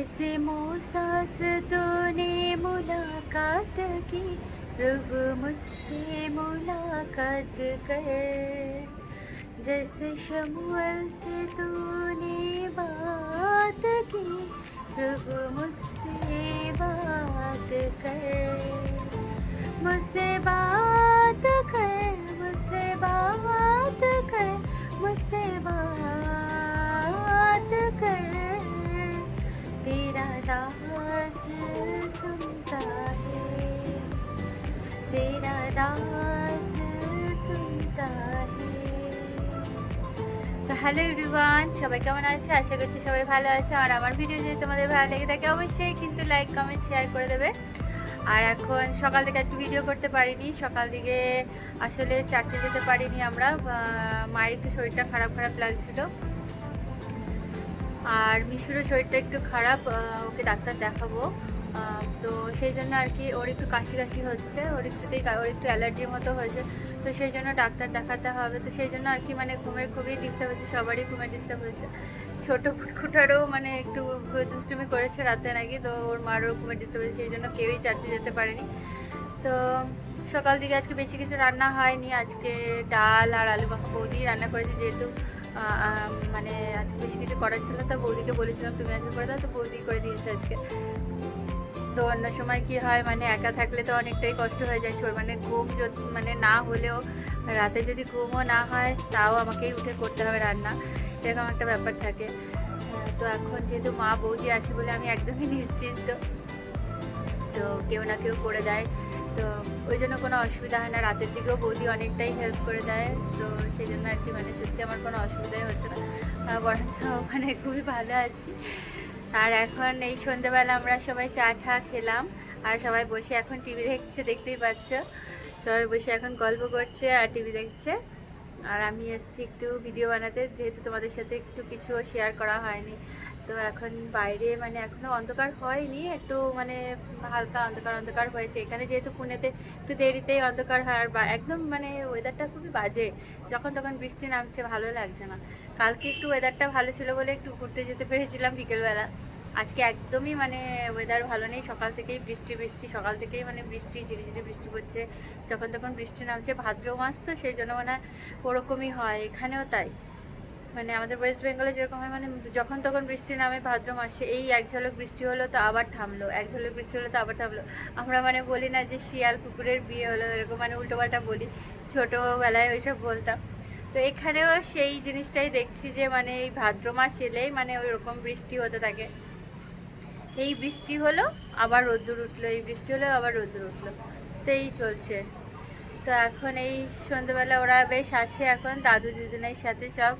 जैसे मौसास तूने मुलाकात की, रूह मुझसे मुलाकात कर। जैसे शमुअल से तूने बात की, रूह मुझसे बात कर। मुझसे बात कर, मुझसे बात कर, मुझसे बात कर। तेरा दास सुनता है, तेरा दास सुनता है। তো হ্যালো এভরিওয়ান, সবাই কেমন আছে? আশা করছি সবাই ভালো আছে। আর আমার ভিডিও যদি তোমাদের ভালো লেগে থাকে অবশ্যই কিন্তু লাইক কমেন্ট শেয়ার করে দেবে। আর এখন সকাল থেকে আজকে ভিডিও করতে পারিনি, সকাল থেকে আসলে চার্চে যেতে পারিনি আমরা। মায়ের একটু শরীরটা খারাপ খারাপ লাগছিল, আর মিশুরও শরীরটা একটু খারাপ, ওকে ডাক্তার দেখাবো। তো সেই জন্য আর কি ওর একটু কাশি কাশি হচ্ছে, ওর একটু অ্যালার্জির মতো হয়েছে, তো সেই জন্য ডাক্তার দেখাতে হবে। তো সেই জন্য আর কি মানে ঘুমের খুবই ডিস্টার্ব হচ্ছে, সবারই ঘুমের ডিস্টার্ব হয়েছে। ছোটো ফুটফুটারও মানে একটু দুষ্টুমি করেছে রাতে নাকি, তো ওর মারও ঘুমের ডিস্টার্ব হয়েছে, সেই জন্য কেউই চার্চে যেতে পারেনি। তো সকাল দিকে আজকে বেশি কিছু রান্না হয়নি, আজকে ডাল আর আলু মাখা বৌদি রান্না করেছে, যেহেতু মানে আজকে বেশি কিছু করার ছিল। তো বৌদিকে বলেছিলাম তুমি আজকে করে দাও, তো বৌদি করে দিয়েছে আজকে। তো অন্য সময় কি হয় মানে একা থাকলে তো অনেকটাই কষ্ট হয়ে যায়, মানে ঘুম মানে না হলেও রাতে যদি ঘুমও না হয় তাও আমাকেই উঠে করতে হবে রান্না, এরকম একটা ব্যাপার থাকে। তো এখন যেহেতু মা বৌদি আছে বলে আমি একদমই নিশ্চিন্ত, তো কেউ না কেউ করে দেয়, তো ওই জন্য কোনো অসুবিধা হয় না। রাতের দিকেও বৌদি অনেকটাই হেল্প করে দেয়, তো সেই জন্য আর কি মানে সত্যি আমার কোনো অসুবিধাই হচ্ছে না, বরঞ্চ মানে খুবই ভালো আছি। আর এখন এই সন্ধ্যেবেলা আমরা সবাই চা ঠা খেলাম, আর সবাই বসে এখন টিভি দেখছে, দেখতেই পাচ্ছ সবাই বসে এখন গল্প করছে আর টিভি দেখছে। আর আমি এসেছি একটু ভিডিও বানাতে, যেহেতু তোমাদের সাথে একটু কিছু শেয়ার করা হয়নি। তো এখন বাইরে মানে এখনও অন্ধকার হয়নি, একটু মানে হালকা অন্ধকার অন্ধকার হয়েছে। এখানে যেহেতু পুনেতে একটু দেরিতেই অন্ধকার হয়, আর একদম মানে ওয়েদারটা খুবই বাজে, যখন তখন বৃষ্টি নামছে, ভালো লাগছে না। কালকে একটু ওয়েদারটা ভালো ছিল বলে একটু ঘুরতে যেতে পেরেছিলাম বিকেলবেলা, আজকে একদমই মানে ওয়েদার ভালো নেই, সকাল থেকেই বৃষ্টি বৃষ্টি, সকাল থেকেই মানে বৃষ্টি, ঝিরিঝিরি বৃষ্টি পড়ছে, যখন তখন বৃষ্টি নামছে। ভাদ্র মাস তো সেই জন্য মানে ওরকমই হয়, এখানেও তাই। মানে আমাদের ওয়েস্ট বেঙ্গলে যেরকম হয় মানে যখন তখন বৃষ্টি নামে ভাদ্র মাসে, এই এক ঝলক বৃষ্টি হলো তো আবার থামলো, এক ঝলক বৃষ্টি হলো তো আবার থামলো। আমরা মানে বলি না যে শিয়াল কুকুরের বিয়ে হলো, এরকম মানে উল্টোপাল্টা বলি, ছোটোবেলায় ওইসব বলতাম। তো এখানেও সেই জিনিসটাই দেখছি যে মানে এই ভাদ্র মাস এলেই মানে ওই রকম বৃষ্টি হতে থাকে। এই বৃষ্টি হলো আবার রোদ্দুর উঠলো, এই বৃষ্টি হলো আবার রোদ্দুর উঠলো, তো এই চলছে। তো এখন এই সন্ধ্যেবেলা ওরা বেশ আছে এখন দাদু দিদুনের সাথে সব,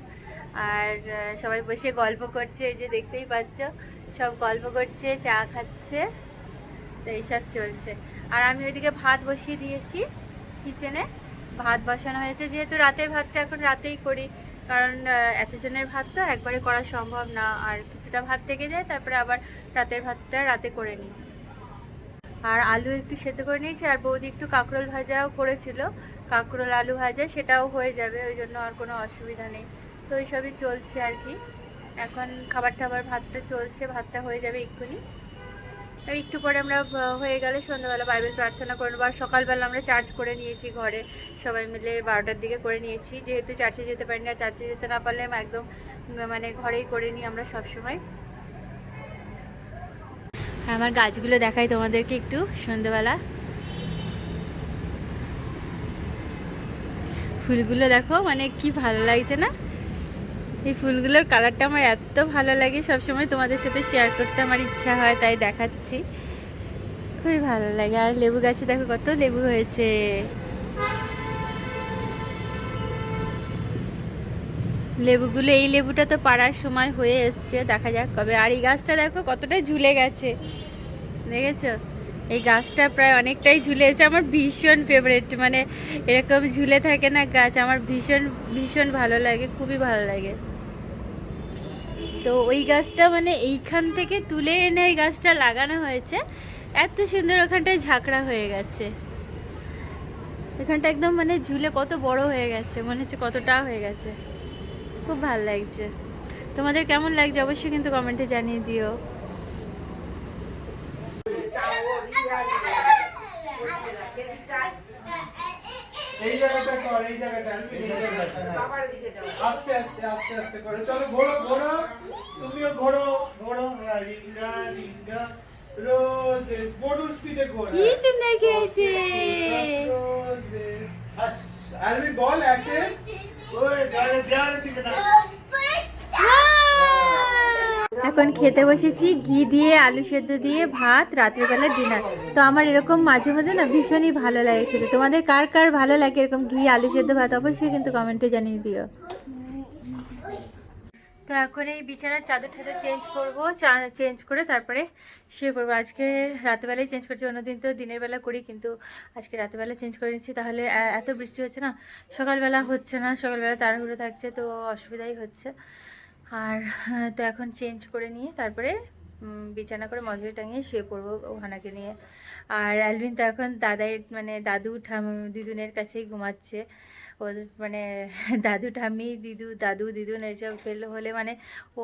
আর সবাই বসে গল্প করছে, এই যে দেখতেই পাচ্ছ সব গল্প করছে, চা খাচ্ছে, তো এইসব চলছে। আর আমি ওইদিকে ভাত বসিয়ে দিয়েছি কিচেনে, ভাত বসানো হয়েছে, যেহেতু রাতের ভাতটা এখন রাতেই করি, কারণ এতজনের ভাত তো একবারে করা সম্ভব না, আর কিছুটা ভাত থেকে যায়, তারপরে আবার রাতের ভাতটা রাতে করে নিই। আর আলু একটু সেদ্ধ করে নিয়েছি, আর বৌদি একটু কাঁকরোল ভাজাও করেছিল, কাঁকরোল আলু ভাজা, সেটাও হয়ে যাবে, ওই জন্য আর কোনো অসুবিধা নেই। তো এইসবই চলছে আর কি। এখন খাবার টাবার ভাতটা চলছে, ভাতটা হয়ে যাবে এক্ষুনি। আর একটু পরে আমরা হয়ে গেলে সন্ধ্যাবেলা বাইবেল প্রার্থনা করে নেবো। আর সকালবেলা আমরা চার্চ করে নিয়েছি ঘরে, সবাই মিলে 12টার দিকে করে নিয়েছি, যেহেতু চার্চে যেতে পারি না, চার্চে যেতে না পারলে একদম মানে ঘরেই করে নিই আমরা সবসময়। আমার গাছগুলো দেখাই তোমাদেরকে একটু সন্ধ্যেবেলা, ফুলগুলো দেখো মানে কি ভালো লাগছে না? এই ফুলগুলোর কালারটা আমার এত ভালো লাগে, সবসময় তোমাদের সাথে শেয়ার করতে আমার ইচ্ছা হয়, তাই দেখাচ্ছি, খুবই ভালো লাগে। আর লেবু গাছে দেখো কত লেবু হয়েছে, লেবুগুলো, এই লেবুটা তো পাড়ার সময় হয়ে এসছে, দেখা যাক কবে। আর এই গাছটা দেখো কতটা ঝুলে গেছে, দেখেছো? এই গাছটা প্রায় অনেকটাই ঝুলে এসে, আমার ভীষণ ফেভারিট, মানে এরকম ঝুলে থাকে না গাছ, আমার ভীষণ ভীষণ ভালো লাগে, খুবই ভালো লাগে। তো ওই গাছটা মানে এইখান থেকে তুলে এনে ওই গাছটা লাগানো হয়েছে, এত সুন্দর, ওখানটায় ঝাঁকড়া হয়ে গেছে, এখানটা একদম মানে ঝুলে কত বড় হয়ে গেছে, মনে হচ্ছে কতটা হয়ে গেছে, খুব ভালো লাগছে। তোমাদের কেমন লাগছে অবশ্যই কিন্তু কমেন্টে জানিয়ে দিও। এই জায়গাটা কর, এই জায়গাটা আলবিন, এই জায়গাটা, হ্যাঁ। আস্তে আস্তে আস্তে আস্তে করে চলো, ঘোরো ঘোরো, তুমিও ঘোরো ঘোরো, হ্যাঁ, রিঙ্গা রিঙ্গা রোজেস, বড়ুর স্পিডে ঘোর, কি সুন্দর খেয়েছে। রোজেস। আলবিন বল অ্যাশেস, ওই গালে দেওয়ালে দিকে না। এখন খেতে বসেছি ঘি দিয়ে, আলু সেদ্ধ দিয়ে ভাত, রাত্রিবেলা ডিনার। তো আমার এরকম মাঝে মাঝে না ভীষণই ভালো লাগে খেতে। তোমাদের কার কার ভালো লাগে এরকম ঘি আলু সেদ্ধ ভাত, অবশ্যই কিন্তু কমেন্টে জানিয়ে দিও। তো এখন এই বিছানার চাদর টাদর চেঞ্জ করবো, চেঞ্জ করে তারপরে শুয়ে পড়বো। আজকে রাতেবেলায় চেঞ্জ করছি, অন্যদিন তো দিনের বেলা করি, কিন্তু আজকে রাতেবেলা চেঞ্জ করে নিচ্ছি। তাহলে এত বৃষ্টি হচ্ছে না, সকালবেলা হচ্ছে না, সকালবেলা তাড়াহুড়ো থাকছে, তো অসুবিধাই হচ্ছে। আর তো এখন চেঞ্জ করে নিয়ে তারপরে বিছানা করে মশারি টাঙিয়ে শুয়ে পড়বো ওহানাকে নিয়ে। আর অ্যালভিন তো এখন মানে দাদু দিদুনের কাছেই ঘুমাচ্ছে। ও মানে দাদু ঠাম্মি দাদু দিদুন এইসব হলে মানে ও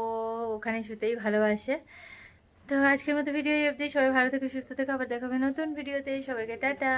ওখানে শুতেই ভালোবাসে। তো আজকের মতো ভিডিও অবধি, সবাই ভালো থেকে সুস্থ থেকে, আবার দেখাবে নতুন ভিডিওতে। সবাইকে টাটা।